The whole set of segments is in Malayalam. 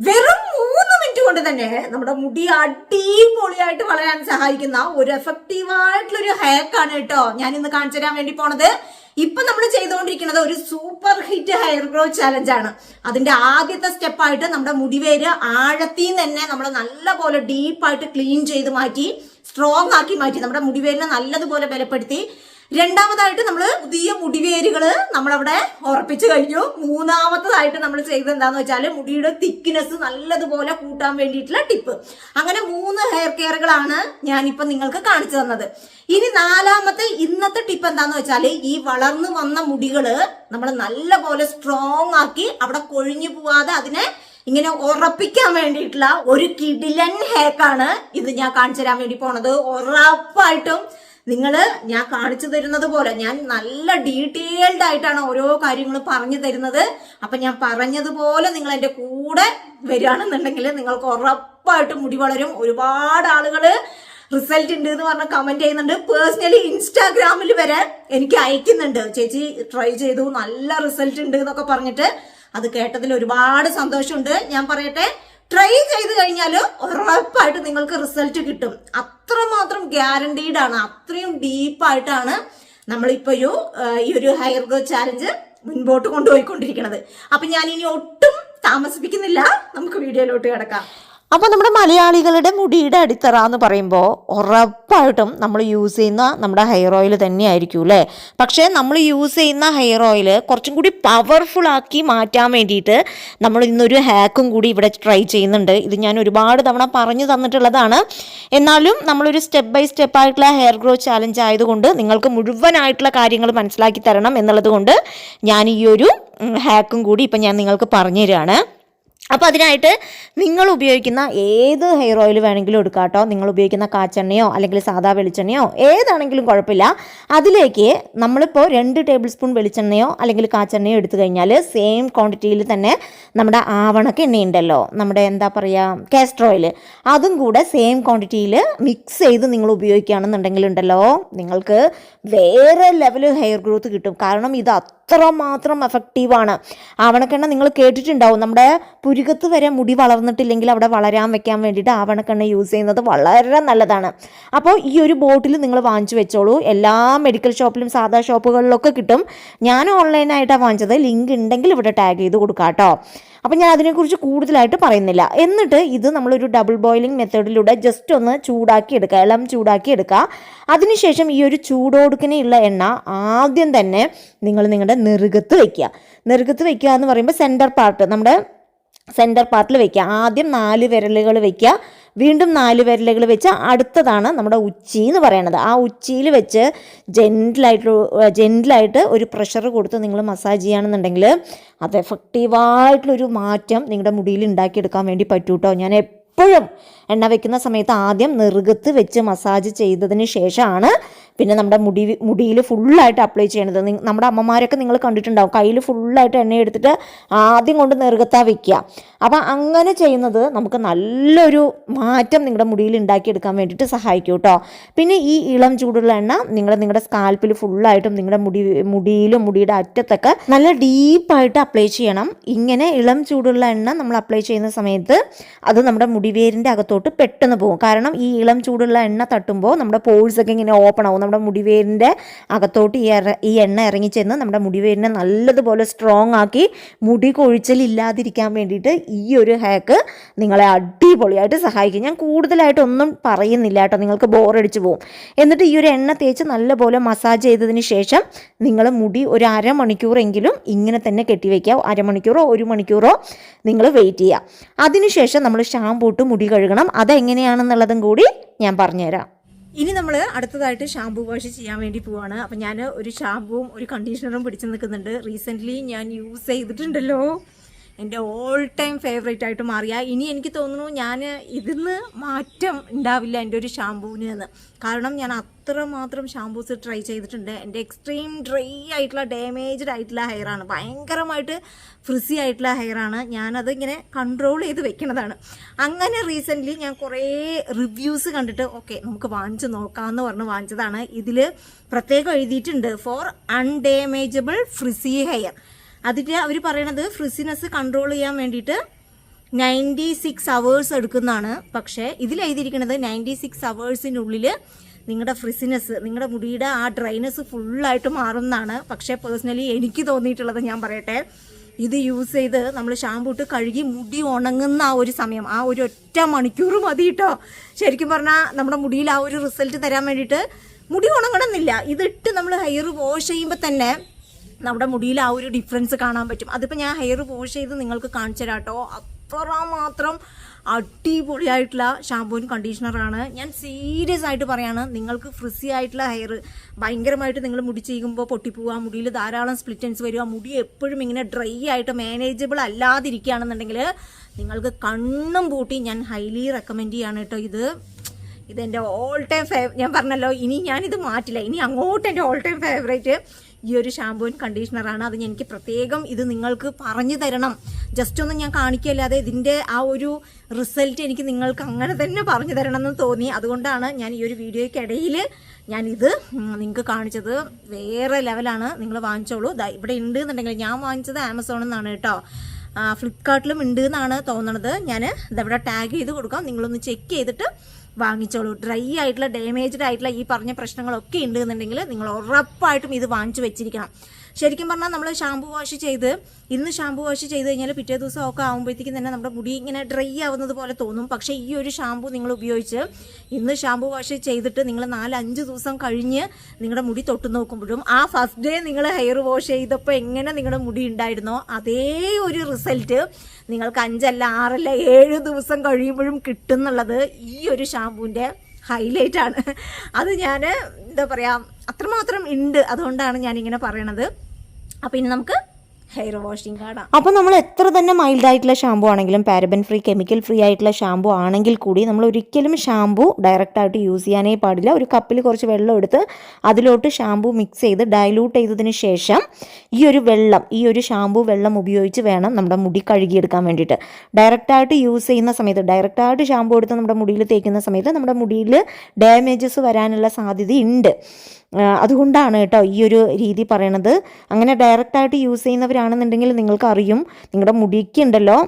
വെറും 3 മിനിറ്റ് കൊണ്ട് തന്നെ നമ്മുടെ മുടി അടിപൊളിയായിട്ട് വളരാൻ സഹായിക്കുന്ന ഒരു എഫക്റ്റീവായിട്ടുള്ള ഒരു ഹാക്കാണ് കേട്ടോ ഞാൻ ഇന്ന് കാണിച്ചു തരാൻ വേണ്ടി പോണത്. ഇപ്പൊ നമ്മൾ ചെയ്തുകൊണ്ടിരിക്കുന്നത് ഒരു super hit hair growth challenge ആണ്. അതിന്റെ ആദ്യത്തെ സ്റ്റെപ്പായിട്ട് നമ്മുടെ മുടിവേര് ആഴത്തിൽ തന്നെ നമ്മൾ നല്ലപോലെ ഡീപ്പായിട്ട് ക്ലീൻ ചെയ്ത് മാറ്റി, സ്ട്രോങ് ആക്കി മാറ്റി, നമ്മുടെ മുടിവേരിനെ നല്ലതുപോലെ ബലപ്പെടുത്തി. രണ്ടാമതായിട്ട് നമ്മൾ പുതിയ മുടിവേരുകള് നമ്മളവിടെ ഉറപ്പിച്ചു കഴിഞ്ഞു. മൂന്നാമത്തതായിട്ട് നമ്മൾ ചെയ്തത് എന്താന്ന് വെച്ചാൽ മുടിയുടെ തിക്നെസ് നല്ലതുപോലെ കൂട്ടാൻ വേണ്ടിയിട്ടുള്ള ടിപ്പ്. അങ്ങനെ 3 ഹെയർ കെയറുകളാണ് ഞാനിപ്പോ നിങ്ങൾക്ക് കാണിച്ചു തന്നത്. ഇനി നാലാമത്തെ ഇന്നത്തെ ടിപ്പ് എന്താന്ന് വെച്ചാൽ ഈ വളർന്നു വന്ന മുടികള് നമ്മൾ നല്ലപോലെ സ്ട്രോങ് ആക്കി അവിടെ കൊഴിഞ്ഞു പോവാതെ അതിനെ ഇങ്ങനെ ഉറപ്പിക്കാൻ വേണ്ടിയിട്ടുള്ള ഒരു കിടിലൻ ഹാക്കാണ് ഇത് ഞാൻ കാണിച്ചു തരാൻ വേണ്ടി പോണത്. ഉറപ്പായിട്ടും ഞാൻ കാണിച്ചു തരുന്നത് പോലെ ഞാൻ നല്ല ഡീറ്റെയിൽഡ് ആയിട്ടാണ് ഓരോ കാര്യങ്ങളും പറഞ്ഞു തരുന്നത്. അപ്പൊ ഞാൻ പറഞ്ഞതുപോലെ നിങ്ങൾ എന്റെ കൂടെ വരികയാണെന്നുണ്ടെങ്കിൽ നിങ്ങൾക്ക് ഉറപ്പായിട്ടും മുടി വളരും. ഒരുപാട് ആളുകള് റിസൾട്ട് ഉണ്ട് എന്ന് പറഞ്ഞ കമന്റ് ചെയ്യുന്നുണ്ട്. പേഴ്സണലി ഇൻസ്റ്റാഗ്രാമിൽ വരെ എനിക്ക് അയക്കുന്നുണ്ട്, ചേച്ചി ട്രൈ ചെയ്തു നല്ല റിസൾട്ട് ഉണ്ട് എന്നൊക്കെ പറഞ്ഞിട്ട്. അത് കേട്ടതിൽ ഒരുപാട് സന്തോഷമുണ്ട്. ഞാൻ പറയട്ടെ, ട്രൈ ചെയ്ത് കഴിഞ്ഞാൽ ഉറപ്പായിട്ട് നിങ്ങൾക്ക് റിസൾട്ട് കിട്ടും. അത്രമാത്രം ഗ്യാരണ്ടീഡ് ആണ്. അത്രയും ഡീപ്പായിട്ടാണ് നമ്മളിപ്പോ ഈ ഒരു ഹെയർ ഗ്രോത്ത് ചാലഞ്ച് മുൻപോട്ട് കൊണ്ടുപോയിക്കൊണ്ടിരിക്കുന്നത്. അപ്പൊ ഞാൻ ഇനി ഒട്ടും താമസിപ്പിക്കുന്നില്ല, നമുക്ക് വീഡിയോയിലോട്ട് കിടക്കാം. അപ്പോൾ നമ്മുടെ മലയാളികളുടെ മുടിയുടെ അടിത്തറ എന്ന് പറയുമ്പോൾ ഉറപ്പായിട്ടും നമ്മൾ യൂസ് ചെയ്യുന്ന നമ്മുടെ ഹെയർ ഓയിൽ തന്നെയായിരിക്കും അല്ലേ. പക്ഷേ നമ്മൾ യൂസ് ചെയ്യുന്ന ഹെയർ ഓയിൽ കുറച്ചും കൂടി പവർഫുൾ ആക്കി മാറ്റാൻ വേണ്ടിയിട്ട് നമ്മൾ ഇന്നൊരു ഹാക്കും കൂടി ഇവിടെ ട്രൈ ചെയ്യുന്നുണ്ട്. ഇത് ഞാൻ ഒരുപാട് തവണ പറഞ്ഞു തന്നിട്ടുള്ളതാണ്. എന്നാലും നമ്മളൊരു സ്റ്റെപ്പ് ബൈ സ്റ്റെപ്പ് ആയിട്ടുള്ള ഹെയർ ഗ്രോത്ത് ചാലഞ്ച് ആയതുകൊണ്ട് നിങ്ങൾക്ക് മുഴുവനായിട്ടുള്ള കാര്യങ്ങൾ മനസ്സിലാക്കി തരണം എന്നുള്ളത് കൊണ്ട് ഞാൻ ഈ ഒരു ഹാക്കും കൂടി ഇപ്പം ഞാൻ നിങ്ങൾക്ക് പറഞ്ഞു തരികയാണ്. അപ്പോൾ അതിനായിട്ട് നിങ്ങൾ ഉപയോഗിക്കുന്ന ഏത് ഹെയർ ഓയിൽ വേണമെങ്കിലും എടുക്കാം കേട്ടോ. നിങ്ങൾ ഉപയോഗിക്കുന്ന കാച്ചെണ്ണയോ അല്ലെങ്കിൽ സാധാ വെളിച്ചെണ്ണയോ ഏതാണെങ്കിലും കുഴപ്പമില്ല. അതിലേക്ക് നമ്മളിപ്പോൾ 2 ടേബിൾ സ്പൂൺ വെളിച്ചെണ്ണയോ അല്ലെങ്കിൽ കാച്ചെണ്ണയോ എടുത്തു കഴിഞ്ഞാൽ സെയിം ക്വാണ്ടിറ്റിയിൽ തന്നെ നമ്മുടെ ആവണക്ക എണ്ണയുണ്ടല്ലോ, നമ്മുടെ എന്താ പറയുക കാസ്റ്റർ ഓയിൽ, അതും കൂടെ സെയിം ക്വാണ്ടിറ്റിയിൽ മിക്സ് ചെയ്ത് നിങ്ങൾ ഉപയോഗിക്കുകയാണെന്നുണ്ടെങ്കിലുണ്ടല്ലോ നിങ്ങൾക്ക് വേറെ ലെവൽ ഹെയർ ഗ്രോത്ത് കിട്ടും. കാരണം ഇത് അത്രമാത്രം എഫക്റ്റീവാണ്. ആവണക്കെണ്ണ നിങ്ങൾ കേട്ടിട്ടുണ്ടാവും, നമ്മുടെ പുരുകത്ത് വരെ മുടി വളർന്നിട്ടില്ലെങ്കിൽ അവിടെ വളരാൻ വെക്കാൻ വേണ്ടിയിട്ട് ആവണക്കെണ്ണ യൂസ് ചെയ്യുന്നത് വളരെ നല്ലതാണ്. അപ്പോൾ ഈ ഒരു ബോട്ടിൽ നിങ്ങൾ വാങ്ങിച്ചു വെച്ചോളൂ. എല്ലാ മെഡിക്കൽ ഷോപ്പിലും സാധാ ഷോപ്പുകളിലൊക്കെ കിട്ടും. ഞാൻ ഓൺലൈനായിട്ടാണ് വാങ്ങിച്ചത്. ലിങ്ക് ഉണ്ടെങ്കിൽ ഇവിടെ ടാഗ് ചെയ്ത് കൊടുക്കാം കേട്ടോ. അപ്പം ഞാൻ അതിനെക്കുറിച്ച് കൂടുതലായിട്ട് പറയുന്നില്ല. എന്നിട്ട് ഇത് നമ്മളൊരു ഡബിൾ ബോയിലിംഗ് മെത്തേഡിലൂടെ ജസ്റ്റ് ഒന്ന് ചൂടാക്കി എടുക്കുക, ഇളം ചൂടാക്കി എടുക്കുക. അതിനുശേഷം ഈ ഒരു ചൂടോടുക്കനെയുള്ള എണ്ണ ആദ്യം തന്നെ നിങ്ങൾ നിങ്ങളുടെ നെറുകത്ത് വയ്ക്കുക. നെറുകത്ത് വയ്ക്കുക എന്ന് പറയുമ്പോൾ നമ്മുടെ സെൻറ്റർ പാർട്ടിൽ വയ്ക്കുക. ആദ്യം 4 വിരലുകൾ വയ്ക്കുക, വീണ്ടും 4 വിരലുകൾ വെച്ച് അടുത്തതാണ് നമ്മുടെ ഉച്ചി എന്ന് പറയുന്നത്. ആ ഉച്ചിയിൽ വെച്ച് ജെൻറ്റിലായിട്ട് ഒരു പ്രഷർ കൊടുത്ത് നിങ്ങൾ മസാജ് ചെയ്യുകയാണെന്നുണ്ടെങ്കിൽ അത് എഫക്റ്റീവായിട്ടുള്ളൊരു മാറ്റം നിങ്ങളുടെ മുടിയിൽ ഉണ്ടാക്കിയെടുക്കാൻ വേണ്ടി പറ്റൂ കേട്ടോ. ഞാൻ എപ്പോഴും എണ്ണ വെക്കുന്ന സമയത്ത് ആദ്യം നെറുകത്ത് വെച്ച് മസാജ് ചെയ്തതിന് ശേഷമാണ് പിന്നെ നമ്മുടെ മുടിയിൽ ഫുള്ളായിട്ട് അപ്ലൈ ചെയ്യണത്. നമ്മുടെ അമ്മമാരൊക്കെ നിങ്ങൾ കണ്ടിട്ടുണ്ടാവും, കയ്യിൽ ഫുള്ളായിട്ട് എണ്ണ എടുത്തിട്ട് ആദ്യം കൊണ്ട് നെറുകത്താ വെക്കുക. അപ്പം അങ്ങനെ ചെയ്യുന്നത് നമുക്ക് നല്ലൊരു മാറ്റം നിങ്ങളുടെ മുടിയിൽ ഉണ്ടാക്കിയെടുക്കാൻ വേണ്ടിയിട്ട് സഹായിക്കും കേട്ടോ. പിന്നെ ഈ ഇളം ചൂടുള്ള എണ്ണ നിങ്ങളുടെ സ്കാൽപ്പിൽ ഫുള്ളായിട്ടും നിങ്ങളുടെ മുടിയിലും മുടിയുടെ അറ്റത്തൊക്കെ നല്ല ഡീപ്പായിട്ട് അപ്ലൈ ചെയ്യണം. ഇങ്ങനെ ഇളം ചൂടുള്ള എണ്ണ നമ്മൾ അപ്ലൈ ചെയ്യുന്ന സമയത്ത് അത് നമ്മുടെ മുടിവേരിൻ്റെ അകത്തോട്ട് പെട്ടെന്ന് പോകും. കാരണം ഈ ഇളം ചൂടുള്ള എണ്ണ തട്ടുമ്പോൾ നമ്മുടെ പോഴ്സൊക്കെ ഇങ്ങനെ ഓപ്പൺ ആവും. നമ്മുടെ മുടിവേരിൻ്റെ അകത്തോട്ട് ഈ എണ്ണ ഇറങ്ങിച്ചെന്ന് നമ്മുടെ മുടിവേരിനെ നല്ലതുപോലെ സ്ട്രോങ് ആക്കി മുടി കൊഴിച്ചിലില്ലാതിരിക്കാൻ വേണ്ടിയിട്ട് ഈ ഒരു ഹാക്ക് നിങ്ങളെ അടിപൊളിയായിട്ട് സഹായിക്കും. ഞാൻ കൂടുതലായിട്ടൊന്നും പറയുന്നില്ല കേട്ടോ, നിങ്ങൾക്ക് ബോറടിച്ച് പോകും. എന്നിട്ട് ഈ ഒരു എണ്ണ തേച്ച് നല്ലപോലെ മസാജ് ചെയ്തതിന് ശേഷം നിങ്ങൾ മുടി ഒരു അരമണിക്കൂറെങ്കിലും ഇങ്ങനെ തന്നെ കെട്ടിവെക്കുക. അരമണിക്കൂറോ 1 മണിക്കൂറോ നിങ്ങൾ വെയിറ്റ് ചെയ്യുക. അതിനുശേഷം നമ്മൾ ഷാമ്പൂ ഇട്ട് മുടി കഴുകണം. അതെങ്ങനെയാണെന്നുള്ളതും കൂടി ഞാൻ പറഞ്ഞുതരാം. ഇനി നമ്മൾ അടുത്തതായിട്ട് ഷാമ്പൂ വാഷ് ചെയ്യാൻ വേണ്ടി പോവാണ്. അപ്പം ഞാൻ ഒരു ഷാമ്പൂവും ഒരു കണ്ടീഷണറും പിടിച്ചു നിൽക്കുന്നുണ്ട്. റീസെൻ്റ്ലി ഞാൻ യൂസ് ചെയ്തിട്ടുണ്ടല്ലോ, എൻ്റെ ഓൾ ടൈം ഫേവറേറ്റ് ആയിട്ട് മാറിയ. ഇനി എനിക്ക് തോന്നുന്നു ഞാൻ ഇതിന്ന് മാറ്റം ഉണ്ടാവില്ല എൻ്റെ ഒരു ഷാമ്പൂവിന് എന്ന്. കാരണം ഞാൻ അത്രമാത്രം ഷാമ്പൂസ് ട്രൈ ചെയ്തിട്ടുണ്ട്. എൻ്റെ എക്സ്ട്രീം ഡ്രൈ ആയിട്ടുള്ള ഡാമേജ്ഡ് ആയിട്ടുള്ള ഹെയറാണ്, ഭയങ്കരമായിട്ട് ഫ്രിസി ആയിട്ടുള്ള ഹെയറാണ്. ഞാനത് ഇങ്ങനെ കൺട്രോൾ ചെയ്ത് വെക്കുന്നതാണ്. അങ്ങനെ റീസെൻ്റ്ലി ഞാൻ കുറേ റിവ്യൂസ് കണ്ടിട്ട് ഓക്കെ നമുക്ക് വാങ്ങിച്ച് നോക്കാമെന്ന് പറഞ്ഞ് വാങ്ങിച്ചതാണ്. ഇതിൽ പ്രത്യേകം എഴുതിയിട്ടുണ്ട് ഫോർ അൺഡാമേജബിൾ ഫ്രിസി ഹെയർ. അതിൻ്റെ അവർ പറയണത് ഫ്രിസിനെസ് കൺട്രോൾ ചെയ്യാൻ വേണ്ടിയിട്ട് 96 hours എടുക്കുന്നതാണ്. പക്ഷേ ഇതിൽ എഴുതിയിരിക്കുന്നത് 96 hours-നുള്ളിൽ നിങ്ങളുടെ ഫ്രിസിനെസ്, നിങ്ങളുടെ മുടിയുടെ ആ ഡ്രൈനെസ് ഫുള്ളായിട്ട് മാറുന്നതാണ്. പക്ഷേ പേഴ്സണലി എനിക്ക് തോന്നിയിട്ടുള്ളത് ഞാൻ പറയട്ടെ, ഇത് യൂസ് ചെയ്ത് നമ്മൾ ഷാമ്പൂ ഇട്ട് കഴുകി മുടി ഉണങ്ങുന്ന ആ ഒരു സമയം, ആ ഒരു ഒറ്റ മണിക്കൂർ മതി കേട്ടോ. ശരിക്കും പറഞ്ഞാൽ നമ്മുടെ മുടിയിൽ ആ ഒരു റിസൾട്ട് തരാൻ വേണ്ടിയിട്ട്. മുടി ഉണങ്ങണമെന്നില്ല, ഇതിട്ട് നമ്മൾ ഹെയർ വാഷ് ചെയ്യുമ്പോൾ തന്നെ നമ്മുടെ മുടിയിൽ ആ ഒരു ഡിഫറൻസ് കാണാൻ പറ്റും. അതിപ്പോൾ ഞാൻ ഹെയർ വാഷ് ചെയ്ത് നിങ്ങൾക്ക് കാണിച്ചു തരാം കേട്ടോ. അത്രമാത്രം അടിപൊളിയായിട്ടുള്ള ഷാമ്പൂവും കണ്ടീഷണറാണ്. ഞാൻ സീരിയസ് ആയിട്ട് പറയാണ്, നിങ്ങൾക്ക് ഫ്രിസി ആയിട്ടുള്ള ഹെയർ ഭയങ്കരമായിട്ട് നിങ്ങൾ മുടി ചെയ്യുമ്പോൾ പൊട്ടിപ്പോവുക, മുടിയിൽ ധാരാളം സ്പ്ലിറ്റൻസ് വരിക, മുടി എപ്പോഴും ഇങ്ങനെ ഡ്രൈ ആയിട്ട് മാനേജബിൾ അല്ലാതിരിക്കുകയാണെന്നുണ്ടെങ്കിൽ നിങ്ങൾക്ക് കണ്ണും പൂട്ടി ഞാൻ ഹൈലി റെക്കമെൻഡ് ചെയ്യാണ് കേട്ടോ. ഇതെൻ്റെ ഓൾ ടൈം ഞാൻ പറഞ്ഞല്ലോ, ഇനി ഞാനിത് മാറ്റില്ല, ഇനി അങ്ങോട്ട് എൻ്റെ ഓൾ ടൈം ഫേവറേറ്റ് ഈ ഒരു ഷാമ്പൂവും കണ്ടീഷണറാണ്. അത് എനിക്ക് പ്രത്യേകം ഇത് നിങ്ങൾക്ക് പറഞ്ഞു തരണം, ജസ്റ്റ് ഒന്നും ഞാൻ കാണിക്കല്ലാതെ ഇതിൻ്റെ ആ ഒരു റിസൾട്ട് എനിക്ക് നിങ്ങൾക്ക് അങ്ങനെ തന്നെ പറഞ്ഞു തരണം എന്ന് തോന്നി. അതുകൊണ്ടാണ് ഞാൻ ഈ ഒരു വീഡിയോയ്ക്കിടയിൽ ഞാനിത് നിങ്ങൾക്ക് കാണിച്ചത്. വേറെ ലെവലാണ്, നിങ്ങൾ വാങ്ങിച്ചോളൂ. ഇവിടെ ഉണ്ട് എന്നുണ്ടെങ്കിൽ, ഞാൻ വാങ്ങിച്ചത് ആമസോണിൽ നിന്നാണ് കേട്ടോ. ഫ്ലിപ്കാർട്ടിലും ഉണ്ട് എന്നാണ് തോന്നണത്. ഞാൻ ഇതവിടെ ടാഗ് ചെയ്ത് കൊടുക്കാം, നിങ്ങളൊന്ന് ചെക്ക് ചെയ്തിട്ട് വാങ്ങിച്ചോളൂ. ഡ്രൈ ആയിട്ടുള്ള ഡാമേജ്ഡ് ആയിട്ടുള്ള ഈ പറഞ്ഞ പ്രശ്നങ്ങളൊക്കെ ഉണ്ട് എന്നുണ്ടെങ്കിൽ നിങ്ങൾ ഉറപ്പായിട്ടും ഇത് വാങ്ങിച്ചു വെച്ചിരിക്കണം. ശരിക്കും പറഞ്ഞാൽ നമ്മൾ ഷാമ്പൂ വാഷ് ചെയ്ത് ഇന്ന് ഷാമ്പൂ വാഷ് ചെയ്ത് കഴിഞ്ഞാൽ പിറ്റേ ദിവസം ഒക്കെ ആകുമ്പോഴത്തേക്കും തന്നെ നമ്മുടെ മുടി ഇങ്ങനെ ഡ്രൈ ആവുന്നത് പോലെ തോന്നും. പക്ഷേ ഈ ഒരു ഷാമ്പൂ നിങ്ങൾ ഉപയോഗിച്ച് ഇന്ന് ഷാമ്പൂ വാഷ് ചെയ്തിട്ട് നിങ്ങൾ 4-5 ദിവസം കഴിഞ്ഞ് നിങ്ങളുടെ മുടി തൊട്ട് നോക്കുമ്പോഴും ആ ഫസ്റ്റ് ഡേ നിങ്ങൾ ഹെയർ വാഷ് ചെയ്തപ്പോൾ എങ്ങനെ നിങ്ങളുടെ മുടി ഉണ്ടായിരുന്നോ അതേ ഒരു റിസൾട്ട് നിങ്ങൾക്ക് 5 അല്ല 6 അല്ല 7 ദിവസം കഴിയുമ്പോഴും കിട്ടുന്നുള്ളത് ഈ ഒരു ഷാമ്പൂവിൻ്റെ ഹൈലൈറ്റ് ആണ്. അത് ഞാൻ എന്താ പറയുക, അത്രമാത്രം ഉണ്ട്. അതുകൊണ്ടാണ് ഞാനിങ്ങനെ പറയണത്. അപ്പോൾ ഇനി നമുക്ക് ഹെയർ വാഷിംഗ് കാണാം. അപ്പോൾ നമ്മൾ എത്ര തന്നെ മൈൽഡ് ആയിട്ടുള്ള ഷാമ്പു ആണെങ്കിലും, പാരബൻ ഫ്രീ കെമിക്കൽ ഫ്രീ ആയിട്ടുള്ള ഷാമ്പു ആണെങ്കിൽ കൂടി നമ്മൾ ഒരിക്കലും ഷാമ്പു ഡയറക്റ്റായിട്ട് യൂസ് ചെയ്യാനേ പാടില്ല. ഒരു കപ്പിൽ കുറച്ച് വെള്ളം എടുത്ത് അതിലോട്ട് ഷാമ്പു മിക്സ് ചെയ്ത് ഡൈലൂട്ട് ചെയ്തതിന് ശേഷം ഈ ഒരു ഷാമ്പു വെള്ളം ഉപയോഗിച്ച് വേണം നമ്മുടെ മുടി കഴുകിയെടുക്കാൻ വേണ്ടിയിട്ട്. ഡയറക്റ്റായിട്ട് യൂസ് ചെയ്യുന്ന സമയത്ത്, ഡയറക്റ്റായിട്ട് ഷാമ്പു എടുത്ത് നമ്മുടെ മുടിയിൽ തേക്കുന്ന സമയത്ത് നമ്മുടെ മുടിയിൽ ഡാമേജസ് വരാനുള്ള സാധ്യതയുണ്ട്. അതുകൊണ്ടാണ് കേട്ടോ ഈ ഒരു രീതി പറയണത്. അങ്ങനെ ഡയറക്റ്റായിട്ട് യൂസ് ചെയ്യുന്നവരാണെന്നുണ്ടെങ്കിൽ നിങ്ങൾക്കറിയും, നിങ്ങളുടെ മുടിക്കുണ്ടല്ലോ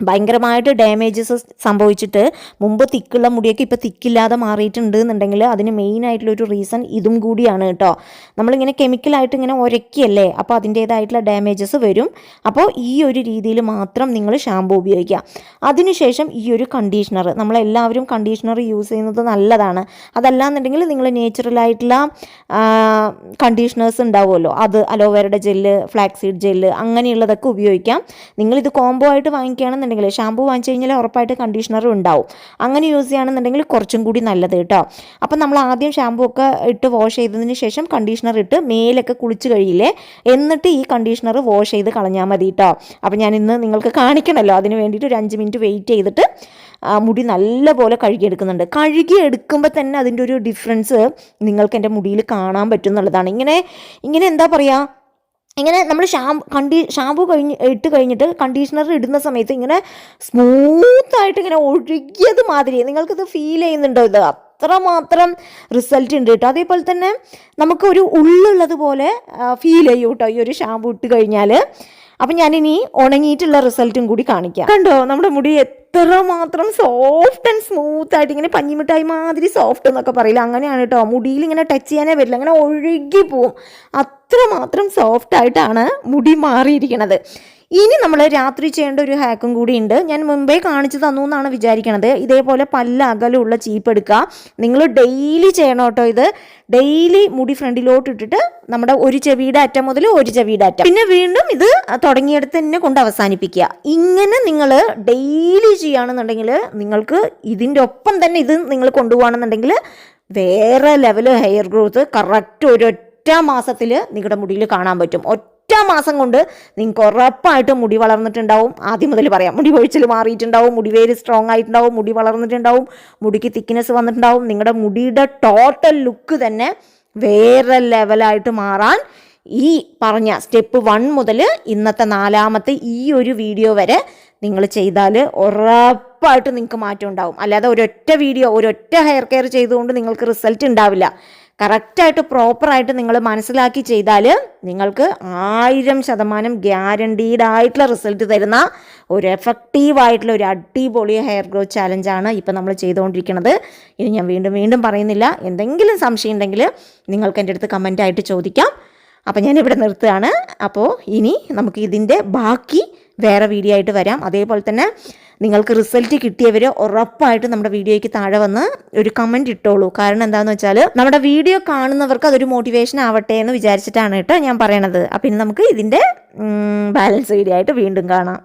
ഭയങ്കരമായിട്ട് ഡാമേജസ് സംഭവിച്ചിട്ട് മുമ്പ് തിക്കുള്ള മുടിയൊക്കെ ഇപ്പോൾ തിക്കില്ലാതെ മാറിയിട്ടുണ്ട് എന്നുണ്ടെങ്കിൽ അതിന് മെയിനായിട്ടുള്ളൊരു റീസൺ ഇതും കൂടിയാണ് കേട്ടോ. നമ്മളിങ്ങനെ കെമിക്കലായിട്ട് ഇങ്ങനെ ഉരയ്ക്കല്ലേ, അപ്പോൾ അതിൻ്റേതായിട്ടുള്ള ഡാമേജസ് വരും. അപ്പോൾ ഈ ഒരു രീതിയിൽ മാത്രം നിങ്ങൾ ഷാമ്പു ഉപയോഗിക്കുക. അതിനുശേഷം ഈ ഒരു കണ്ടീഷണർ, നമ്മളെല്ലാവരും കണ്ടീഷണർ യൂസ് ചെയ്യുന്നത് നല്ലതാണ്. അതല്ലാന്നുണ്ടെങ്കിൽ നിങ്ങൾ നേച്ചുറലായിട്ടുള്ള കണ്ടീഷണേഴ്സ് ഉണ്ടാവുമല്ലോ, അത് അലോവേരയുടെ ജെല്ല്, ഫ്ലാക്സീഡ് ജെല്ല് അങ്ങനെയുള്ളതൊക്കെ ഉപയോഗിക്കാം. നിങ്ങളിത് കോംബോ ആയിട്ട് വാങ്ങിക്കുകയാണെന്നുണ്ടെങ്കിൽ, ഷാമ്പൂ വാങ്ങിച്ചു കഴിഞ്ഞാൽ ഉറപ്പായിട്ട് കണ്ടീഷണറും ഉണ്ടാവും. അങ്ങനെ യൂസ് ചെയ്യുകയാണെന്നുണ്ടെങ്കിൽ കുറച്ചും കൂടി നല്ലത് കേട്ടോ. അപ്പം നമ്മൾ ആദ്യം ഷാമ്പൂ ഒക്കെ ഇട്ട് വാഷ് ചെയ്തതിന് ശേഷം കണ്ടീഷണർ ഇട്ട് മേലൊക്കെ കുളിച്ച് കഴിയില്ലേ, എന്നിട്ട് ഈ കണ്ടീഷണർ വാഷ് ചെയ്ത് കളഞ്ഞാൽ മതി കേട്ടോ. അപ്പം ഞാൻ ഇന്ന് നിങ്ങൾക്ക് കാണിക്കണമല്ലോ, അതിന് വേണ്ടിയിട്ട് ഒരു 5 മിനിറ്റ് വെയിറ്റ് ചെയ്തിട്ട് മുടി നല്ലപോലെ കഴുകിയെടുക്കുന്നുണ്ട്. കഴുകിയെടുക്കുമ്പോൾ തന്നെ അതിൻ്റെ ഒരു ഡിഫറൻസ് നിങ്ങൾക്ക് എൻ്റെ മുടിയിൽ കാണാൻ പറ്റും എന്നുള്ളതാണ്. ഇങ്ങനെ എന്താ പറയുക, ഇങ്ങനെ നമ്മൾ ഷാമ്പൂ ഇട്ട് കഴിഞ്ഞിട്ട് കണ്ടീഷണർ ഇടുന്ന സമയത്ത് ഇങ്ങനെ സ്മൂത്തായിട്ട് ഇങ്ങനെ ഒഴുകിയത് മാതിരി നിങ്ങൾക്കിത് ഫീൽ ചെയ്യുന്നുണ്ടോ? ഇത് അത്രമാത്രം റിസൾട്ട് ഉണ്ട് കേട്ടോ. അതേപോലെ തന്നെ നമുക്ക് ഒരു ഉള്ളുള്ളതുപോലെ ഫീൽ ചെയ്യും കേട്ടോ ഈ ഒരു ഷാമ്പൂ ഇട്ട് കഴിഞ്ഞാൽ. അപ്പം ഞാനിനി ഉണങ്ങിയിട്ടുള്ള റിസൾട്ടും കൂടി കാണിക്കാം. കണ്ടോ നമ്മുടെ മുടി എത്രമാത്രം സോഫ്റ്റ് ആൻഡ് സ്മൂത്ത് ആയിട്ട്, ഇങ്ങനെ പഞ്ഞിമിഠായി മാതിരി സോഫ്റ്റ് എന്നൊക്കെ പറയില്ല, അങ്ങനെയാണ് കേട്ടോ. മുടിയിൽ ഇങ്ങനെ ടച്ച് ചെയ്യാനേ പറ്റില്ല, അങ്ങനെ ഒഴുകി പോവും. അത്രമാത്രം സോഫ്റ്റ് ആയിട്ടാണ് മുടി മാറിയിരിക്കുന്നത്. ഇനി നമ്മൾ രാത്രി ചെയ്യേണ്ട ഒരു ഹാക്കും കൂടി ഉണ്ട്. ഞാൻ മുമ്പേ കാണിച്ചു തന്നു എന്നാണ് വിചാരിക്കണത്. ഇതേപോലെ പല്ല അകലുള്ള ചീപ്പ് എടുക്കുക. നിങ്ങൾ ഡെയിലി ചെയ്യണം കേട്ടോ. ഇത് ഡെയിലി മുടി ഫ്രണ്ടിലോട്ട് ഇട്ടിട്ട് നമ്മുടെ ഒരു ചെവിയുടെ അറ്റം മുതൽ ഒരു ചെവിയുടെ അറ്റം, പിന്നെ വീണ്ടും ഇത് തുടങ്ങിയെടുത്ത് തന്നെ കൊണ്ട് അവസാനിപ്പിക്കുക. ഇങ്ങനെ നിങ്ങൾ ഡെയിലി ചെയ്യുകയാണെന്നുണ്ടെങ്കിൽ നിങ്ങൾക്ക് ഇതിൻ്റെ ഒപ്പം തന്നെ ഇത് നിങ്ങൾ കൊണ്ടുപോകണമെന്നുണ്ടെങ്കിൽ വേറെ ലെവൽ ഹെയർ ഗ്രോത്ത് കറക്റ്റ് ഒരൊറ്റ മാസത്തിൽ നിങ്ങളുടെ മുടിയിൽ കാണാൻ പറ്റും. ഒറ്റ മാസം കൊണ്ട് നിങ്ങൾക്ക് ഉറപ്പായിട്ടും മുടി വളർന്നിട്ടുണ്ടാവും. ആദ്യം മുതൽ പറയാം, മുടി കൊഴിച്ചിൽ മാറിയിട്ടുണ്ടാവും, മുടി വേര് സ്ട്രോങ് ആയിട്ടുണ്ടാവും, മുടി വളർന്നിട്ടുണ്ടാവും, മുടിക്ക് തിക്നെസ് വന്നിട്ടുണ്ടാവും. നിങ്ങളുടെ മുടിയുടെ ടോട്ടൽ ലുക്ക് തന്നെ വേറെ ലെവലായിട്ട് മാറാൻ ഈ പറഞ്ഞ സ്റ്റെപ്പ് 1 മുതൽ ഇന്നത്തെ 4ാമത്തെ ഈ ഒരു വീഡിയോ വരെ നിങ്ങൾ ചെയ്താൽ ഉറപ്പായിട്ട് നിങ്ങൾക്ക് മാറ്റം ഉണ്ടാവും. അല്ലാതെ ഒരൊറ്റ ഹെയർ കെയർ ചെയ്തുകൊണ്ട് നിങ്ങൾക്ക് റിസൾട്ട് ഉണ്ടാവില്ല. കറക്റ്റായിട്ട് പ്രോപ്പറായിട്ട് നിങ്ങൾ മനസ്സിലാക്കി ചെയ്താൽ നിങ്ങൾക്ക് 1000% ഗ്യാരണ്ടീഡ് ആയിട്ടുള്ള റിസൾട്ട് തരുന്ന ഒരു എഫക്റ്റീവായിട്ടുള്ള ഒരു അടിപൊളി ഹെയർ ഗ്രോത്ത് ചാലഞ്ചാണ് ഇപ്പോൾ നമ്മൾ ചെയ്തുകൊണ്ടിരിക്കുന്നത്. ഇനി ഞാൻ വീണ്ടും പറയുന്നില്ല. എന്തെങ്കിലും സംശയം ഉണ്ടെങ്കിൽ നിങ്ങൾക്ക് എൻ്റെ അടുത്ത് കമൻറ്റായിട്ട് ചോദിക്കാം. അപ്പോൾ ഞാനിവിടെ നിർത്തുകയാണ്. അപ്പോൾ ഇനി നമുക്ക് ഇതിൻ്റെ ബാക്കി വേറെ വീഡിയോ ആയിട്ട് വരാം. അതേപോലെ തന്നെ നിങ്ങൾക്ക് റിസൾട്ട് കിട്ടിയവർ ഉറപ്പായിട്ട് നമ്മുടെ വീഡിയോയ്ക്ക് താഴെ വന്ന് ഒരു കമൻറ്റ് ഇട്ടോളൂ. കാരണം എന്താണെന്ന് വെച്ചാൽ നമ്മുടെ വീഡിയോ കാണുന്നവർക്ക് അതൊരു മോട്ടിവേഷൻ ആവട്ടെ എന്ന് വിചാരിച്ചിട്ടാണ് കേട്ടോ ഞാൻ പറയണത്. അപ്പം ഇനി നമുക്ക് ഇതിൻ്റെ ബാലൻസ് വീഡിയോ ആയിട്ട് വീണ്ടും കാണാം.